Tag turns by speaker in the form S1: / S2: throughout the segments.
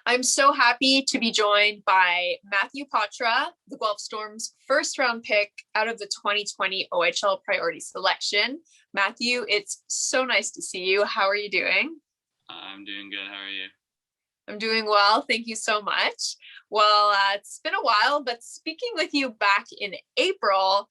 S1: I'm so happy to be joined by Matthew Poitras, the Guelph Storm's first round pick out of the 2020 OHL Priority Selection. Matthew, it's so nice to see you. How are you doing?
S2: I'm doing good. How are you?
S1: I'm doing well. Thank you so much. Well, it's been a while, but speaking with you back in April,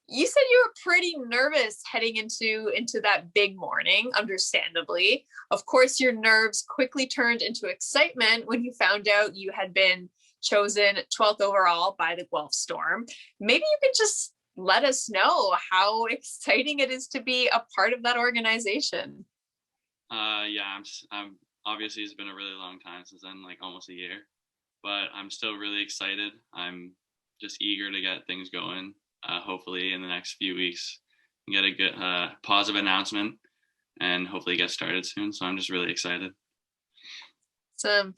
S1: you said you were pretty nervous heading into that big morning, understandably. Of course, your nerves quickly turned into excitement when you found out you had been chosen 12th overall by the Guelph Storm. Maybe you could just let us know how exciting it is to be a part of that organization.
S2: Yeah, I'm obviously it's been a really long time since then, like almost a year, but I'm still really excited. I'm just eager to get things going. Hopefully in the next few weeks, get a good positive announcement and hopefully get started soon. So I'm just really excited.
S1: So,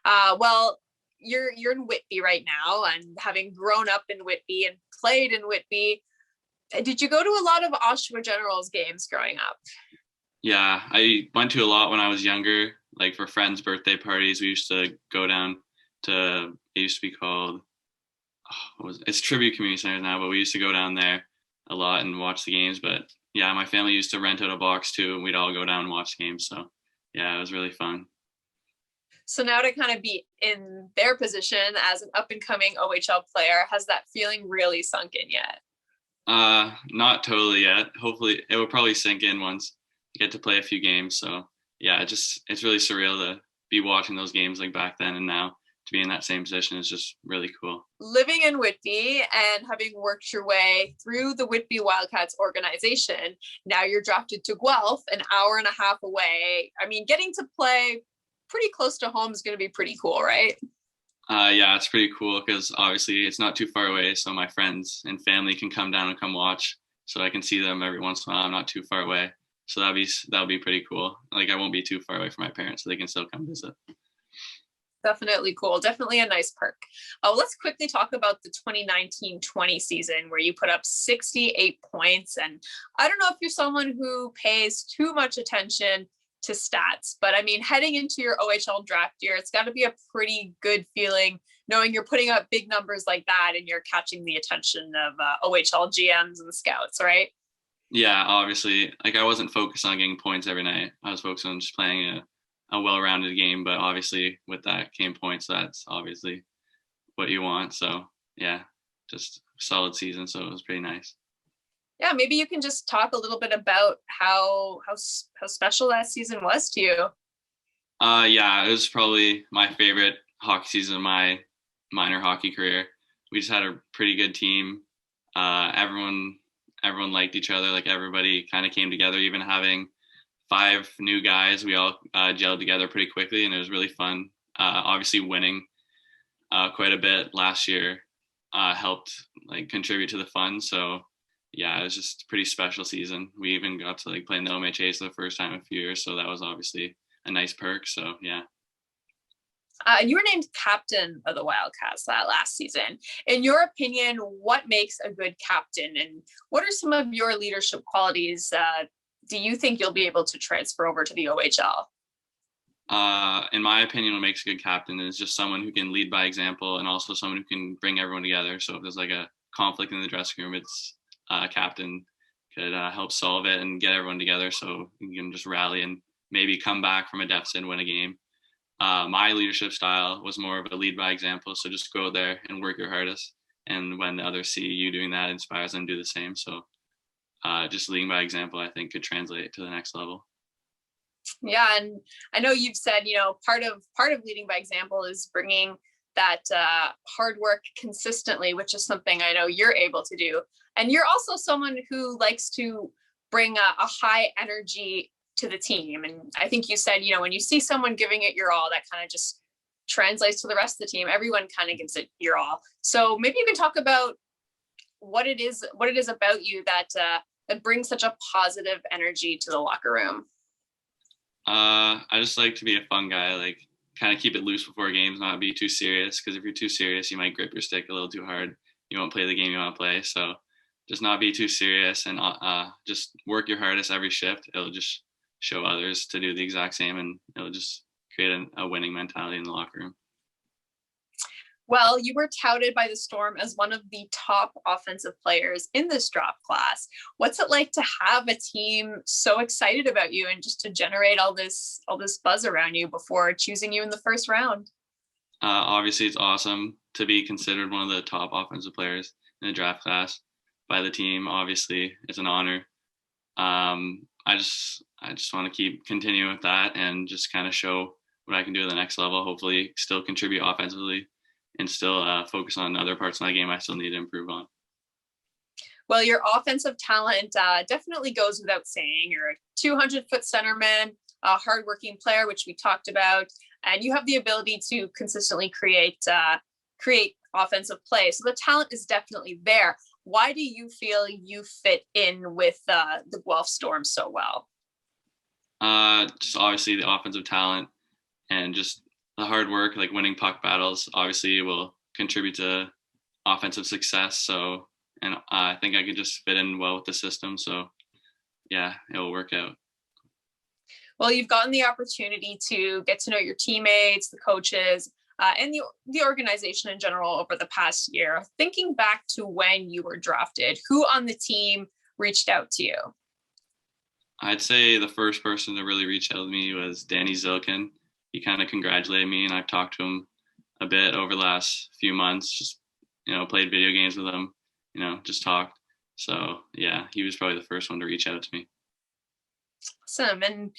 S1: well, you're in Whitby right now, and having grown up in Whitby and played in Whitby, did you go to a lot of Oshawa Generals games growing up?
S2: Yeah, I went to a lot when I was younger, like for friends' birthday parties. We used to go down to, it used to be called, it's Tribute Community Center now, but we used to go down there a lot and watch the games. But yeah, my family used to rent out a box too, and we'd all go down and watch games. So yeah, it was really fun.
S1: So now to kind of be in their position as an up and coming OHL player, has that feeling really sunk in yet?
S2: Not totally yet. Hopefully, it will probably sink in once I get to play a few games. So yeah, it's really surreal to be watching those games like back then and now to be in that same position is just really cool.
S1: Living in Whitby and having worked your way through the Whitby Wildcats organization, now you're drafted to Guelph, an hour and a half away. I mean, getting to play pretty close to home is going to be pretty cool, right?
S2: Yeah, it's pretty cool because obviously it's not too far away, so my friends and family can come down and come watch, so I can see them every once in a while. I'm not too far away, so that'll be pretty cool. Like I won't be too far away from my parents, so they can still come visit.
S1: Definitely cool. Definitely a nice perk. Let's quickly talk about the 2019-20 season where you put up 68 points. And I don't know if you're someone who pays too much attention to stats, but I mean, heading into your OHL draft year, it's got to be a pretty good feeling knowing you're putting up big numbers like that and you're catching the attention of OHL GMs and scouts, right?
S2: Yeah, obviously, like I wasn't focused on getting points every night. I was focused on just playing a well-rounded game, but obviously with that came points. So that's obviously what you want. So yeah, just solid season. So it was pretty nice.
S1: Yeah, maybe you can just talk a little bit about how special that season was to you.
S2: Yeah, it was probably my favorite hockey season of my minor hockey career. We just had a pretty good team. Everyone liked each other. Like everybody kind of came together. Even having five new guys, we all gelled together pretty quickly, and it was really fun. Obviously, winning quite a bit last year helped like contribute to the fun. So yeah, it was just a pretty special season. We even got to like play in the OMHAs for the first time in a few years, so that was obviously a nice perk. So yeah.
S1: And you were named captain of the Wildcats that last season. In your opinion, what makes a good captain, and what are some of your leadership qualities do you think you'll be able to transfer over to the OHL?
S2: In my opinion, what makes a good captain is just someone who can lead by example and also someone who can bring everyone together. So if there's like a conflict in the dressing room, it's a captain could help solve it and get everyone together so you can just rally and maybe come back from a deficit and win a game. My leadership style was more of a lead by example. So just go there and work your hardest. And when the others see you doing that, it inspires them to do the same. So just leading by example, I think could translate to the next level.
S1: Yeah, and I know you've said, part of leading by example is bringing that hard work consistently, which is something I know you're able to do. And you're also someone who likes to bring a high energy to the team. And I think you said, when you see someone giving it your all, that kind of just translates to the rest of the team. Everyone kind of gives it your all. So maybe you can talk about what it is about you that brings such a positive energy to the locker room.
S2: I just like to be a fun guy, like kind of keep it loose before games, not be too serious. Because if you're too serious, you might grip your stick a little too hard. You won't play the game you want to play. So just not be too serious and just work your hardest every shift. It'll just show others to do the exact same, and it'll just create a winning mentality in the locker room.
S1: Well, you were touted by the Storm as one of the top offensive players in this draft class. What's it like to have a team so excited about you and just to generate all this buzz around you before choosing you in the first round?
S2: Obviously, it's awesome to be considered one of the top offensive players in the draft class by the team. Obviously, it's an honor. I just want to keep continuing with that and just kind of show what I can do at the next level. Hopefully, still contribute offensively and still focus on other parts of my game I still need to improve on.
S1: Well, your offensive talent definitely goes without saying. You're a 200-foot centerman, a hardworking player, which we talked about, and you have the ability to consistently create offensive play. So the talent is definitely there. Why do you feel you fit in with the Guelph Storm so well?
S2: Just obviously the offensive talent and just the hard work, like winning puck battles, obviously will contribute to offensive success. So, and I think I could just fit in well with the system. So, yeah, it will work out.
S1: Well, you've gotten the opportunity to get to know your teammates, the coaches, and the organization in general over the past year. Thinking back to when you were drafted, who on the team reached out to you?
S2: I'd say the first person to really reach out to me was Danny Zilkin. He kind of congratulated me, and I've talked to him a bit over the last few months, just, played video games with him, just talked. So yeah, he was probably the first one to reach out to me.
S1: Awesome. And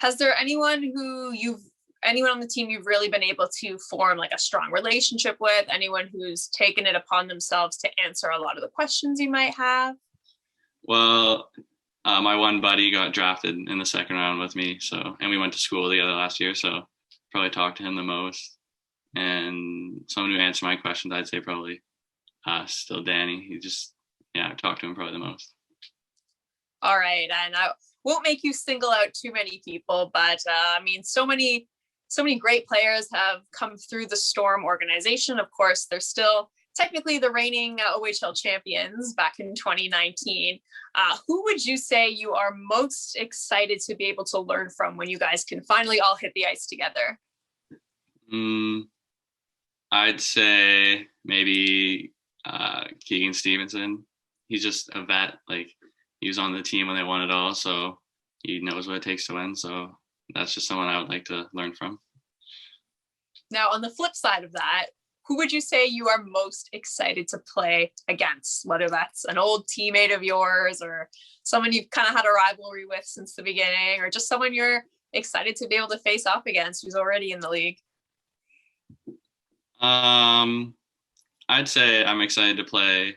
S1: has there anyone on the team you've really been able to form like a strong relationship with, anyone who's taken it upon themselves to answer a lot of the questions you might have?
S2: Well, my one buddy got drafted in the second round with me, and we went to school together last year, so probably talked to him the most. And someone who answered my questions, I'd say probably still Danny. I've talked to him probably the most.
S1: All right, and I won't make you single out too many people, but so many great players have come through the Storm organization. Of course, they're still technically the reigning OHL champions back in 2019. Who would you say you are most excited to be able to learn from when you guys can finally all hit the ice together?
S2: I'd say maybe Keegan Stevenson. He's just a vet. Like, he was on the team when they won it all, so he knows what it takes to win. So that's just someone I would like to learn from.
S1: Now, on the flip side of that, who would you say you are most excited to play against, whether that's an old teammate of yours or someone you've kind of had a rivalry with since the beginning, or just someone you're excited to be able to face off against who's already in the league?
S2: I'd say I'm excited to play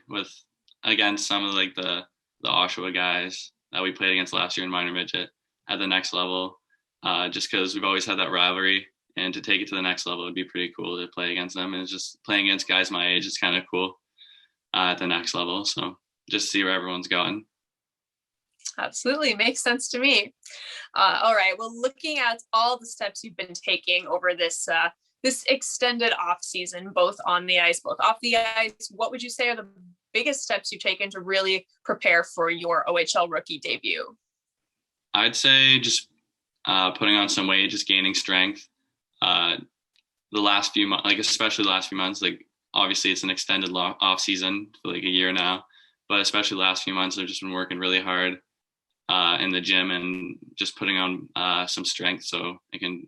S2: against some of like the Oshawa guys that we played against last year in minor midget at the next level, just because we've always had that rivalry. And to take it to the next level would be pretty cool to play against them. And it's just playing against guys my age is kind of cool at the next level. So just see where everyone's gotten.
S1: Absolutely. Makes sense to me. All right. Well, looking at all the steps you've been taking over this extended off season, both on the ice, both off the ice, what would you say are the biggest steps you've taken to really prepare for your OHL rookie debut?
S2: I'd say just putting on some weight, just gaining strength. The last few months, like especially the last few months, like obviously it's an extended off season for like a year now, but especially the last few months, I've just been working really hard in the gym and just putting on some strength so I can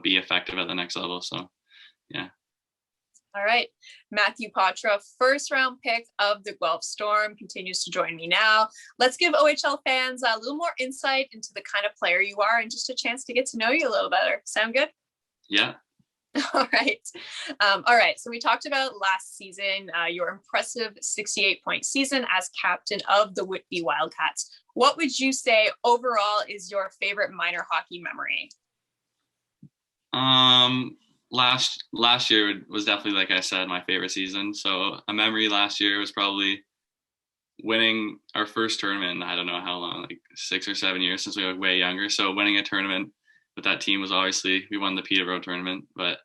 S2: be effective at the next level. So, yeah.
S1: All right. Matthew Poitras, first round pick of the Guelph Storm, continues to join me now. Let's give OHL fans a little more insight into the kind of player you are and just a chance to get to know you a little better. Sound good?
S2: Yeah.
S1: All right. All right. So we talked about last season, your impressive 68-point season as captain of the Whitby Wildcats. What would you say overall is your favorite minor hockey memory?
S2: Last year was definitely, like I said, my favorite season. So a memory last year was probably winning our first tournament. I don't know how long, like 6 or 7 years since we were way younger. So winning a tournament with that team was obviously, we won the Peterborough tournament, but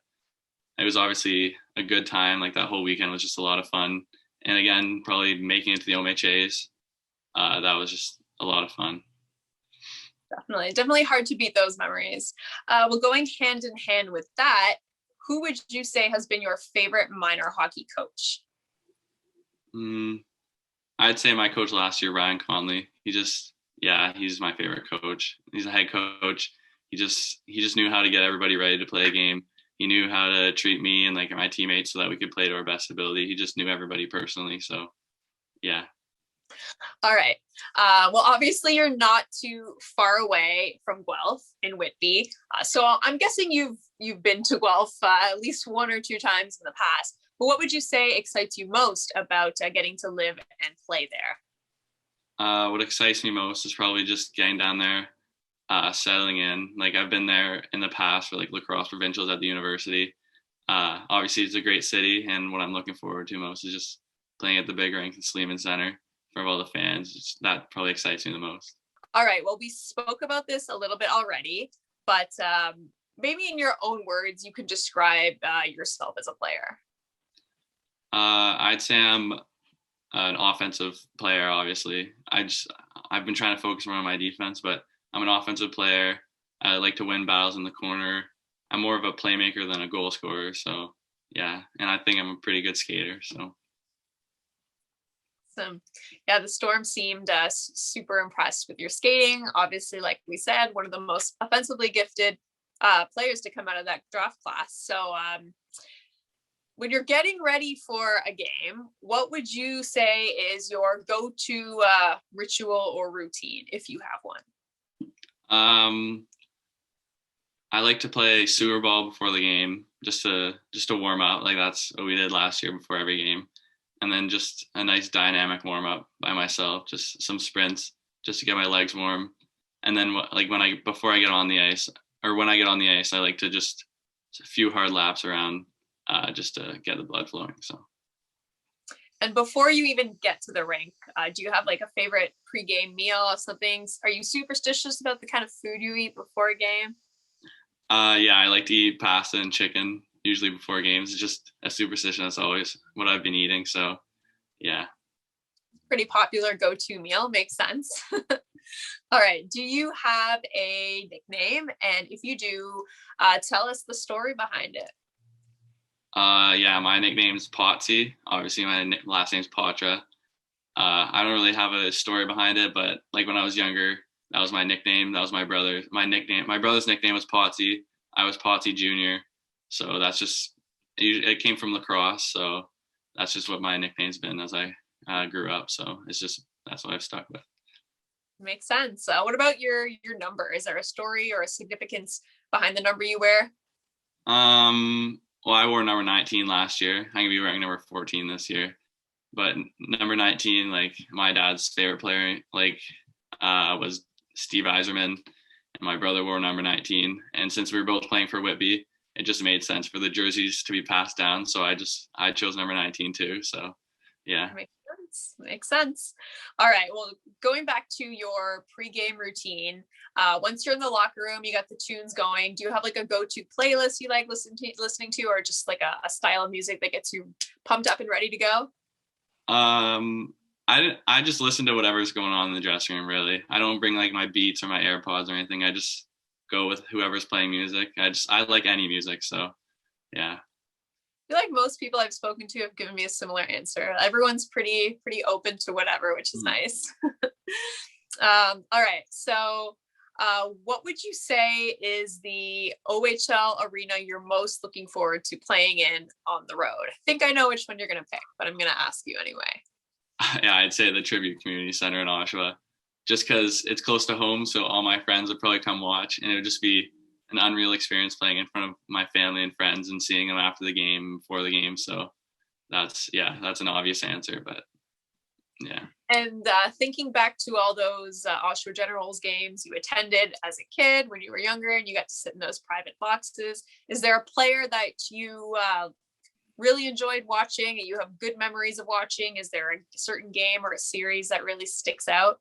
S2: it was obviously a good time. Like that whole weekend was just a lot of fun. And again, probably making it to the OMHAs, that was just a lot of fun.
S1: Definitely hard to beat those memories. Well, going hand in hand with that, who would you say has been your favorite minor hockey coach?
S2: I'd say my coach last year, Ryan Conley. He's my favorite coach. He's a head coach. He just knew how to get everybody ready to play a game. He knew how to treat me and like my teammates so that we could play to our best ability. He just knew everybody personally. So, yeah.
S1: All right. Well, obviously you're not too far away from Guelph in Whitby. So I'm guessing you've been to Guelph at least one or two times in the past. But what would you say excites you most about getting to live and play there?
S2: What excites me most is probably just getting down there, settling in. Like I've been there in the past for like lacrosse provincials at the university. Obviously it's a great city, and what I'm looking forward to most is just playing at the big rink in Sleeman Center for all the fans. That probably excites me the most.
S1: All right. Well, we spoke about this a little bit already, but maybe in your own words, you could describe yourself as a player.
S2: I'd say I'm an offensive player. Obviously, I've been trying to focus more on my defense, but I'm an offensive player. I like to win battles in the corner. I'm more of a playmaker than a goal scorer. So yeah, and I think I'm a pretty good skater. So.
S1: Yeah, the Storm seemed super impressed with your skating. Obviously, like we said, one of the most offensively gifted players to come out of that draft class. So when you're getting ready for a game, what would you say is your go-to ritual or routine, if you have one?
S2: I like to play sewer ball before the game, just to warm up. Like that's what we did last year before every game. And then just a nice dynamic warm up by myself, just some sprints, just to get my legs warm. And then before I get on the ice, or when I get on the ice, I like to just a few hard laps around, just to get the blood flowing. So.
S1: And before you even get to the rink, do you have like a favorite pregame meal or something? Are you superstitious about the kind of food you eat before a game?
S2: Yeah, I like to eat pasta and chicken usually before games. It's just a superstition. That's always what I've been eating. So, yeah.
S1: Pretty popular go-to meal. Makes sense. All right. Do you have a nickname? And if you do, tell us the story behind it.
S2: Yeah, my nickname's Potsy. Obviously, my last name's Poitras. I don't really have a story behind it, but like when I was younger, that was my nickname. That was my brother. My brother's nickname was Potsy. I was Potsy Jr. So that's just, it came from lacrosse. So that's just what my nickname's been as I grew up. So that's what I've stuck with.
S1: Makes sense. What about your number? Is there a story or a significance behind the number you wear?
S2: Well, I wore number 19 last year. I'm going to be wearing number 14 this year. But number 19, like my dad's favorite player, was Steve Yzerman. And my brother wore number 19. And since we were both playing for Whitby, it just made sense for the jerseys to be passed down. So I chose number 19 too. So, yeah.
S1: Makes sense. All right. Well, going back to your pregame routine, once you're in the locker room, you got the tunes going. Do you have like a go-to playlist you like listening to, or just like a style of music that gets you pumped up and ready to go?
S2: I just listen to whatever's going on in the dressing room. Really, I don't bring like my Beats or my AirPods or anything. I just go with whoever's playing music. I like any music. So, yeah.
S1: I feel like most people I've spoken to have given me a similar answer. Everyone's pretty open to whatever, which is nice. All right. So what would you say is the OHL arena you're most looking forward to playing in on the road? I think I know which one you're going to pick, but I'm going to ask you anyway.
S2: Yeah, I'd say the Tribute Community Center in Oshawa, just because it's close to home. So all my friends would probably come watch, and it would just be an unreal experience playing in front of my family and friends and seeing them after the game, before the game. So that's an obvious answer, but yeah.
S1: And thinking back to all those Oshawa Generals games you attended as a kid when you were younger and you got to sit in those private boxes, is there a player that you really enjoyed watching and you have good memories of watching? Is there a certain game or a series that really sticks out?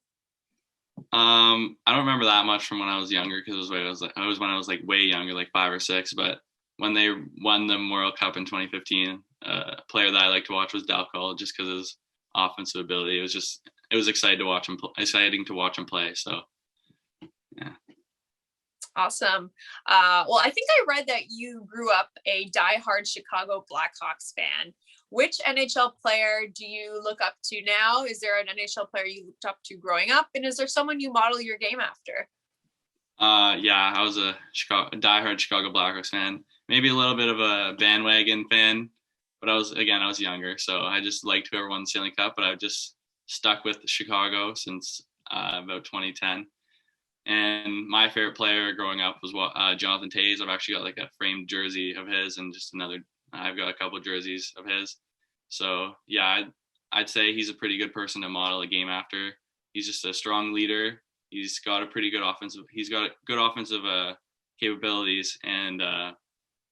S2: I don't remember that much from when I was younger, because it was when I was like way younger, like 5 or 6. But when they won the World Cup in 2015, a player that I like to watch was Dalcol, just because of his offensive ability. It was exciting to watch him play. So Yeah.
S1: Awesome. Well, I think I read that you grew up a diehard Chicago Blackhawks fan. Which NHL player do you look up to now? Is there an NHL player you looked up to growing up? And is there someone you model your game after?
S2: Yeah, I was a diehard Chicago Blackhawks fan. Maybe a little bit of a bandwagon fan, but I was younger, so I just liked whoever won the Stanley Cup. But I've just stuck with Chicago since about 2010. And my favorite player growing up was Jonathan Toews. I've actually got like a framed jersey of his, and just I've got a couple of jerseys of his. So yeah, I'd say he's a pretty good person to model a game after. He's just a strong leader. He's got a pretty good offensive. He's got good offensive capabilities, and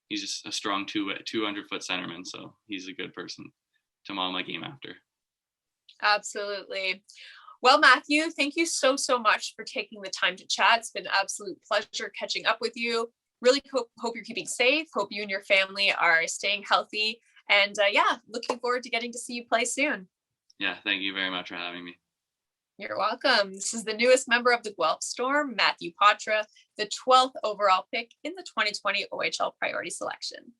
S2: he's just a strong 200-foot centerman. So he's a good person to model my game after.
S1: Absolutely. Well, Matthew, thank you so much for taking the time to chat. It's been an absolute pleasure catching up with you. Really hope you're keeping safe. Hope you and your family are staying healthy. And yeah, looking forward to getting to see you play soon.
S2: Yeah, thank you very much for having me.
S1: You're welcome. This is the newest member of the Guelph Storm, Matthew Poitras, the 12th overall pick in the 2020 OHL Priority Selection.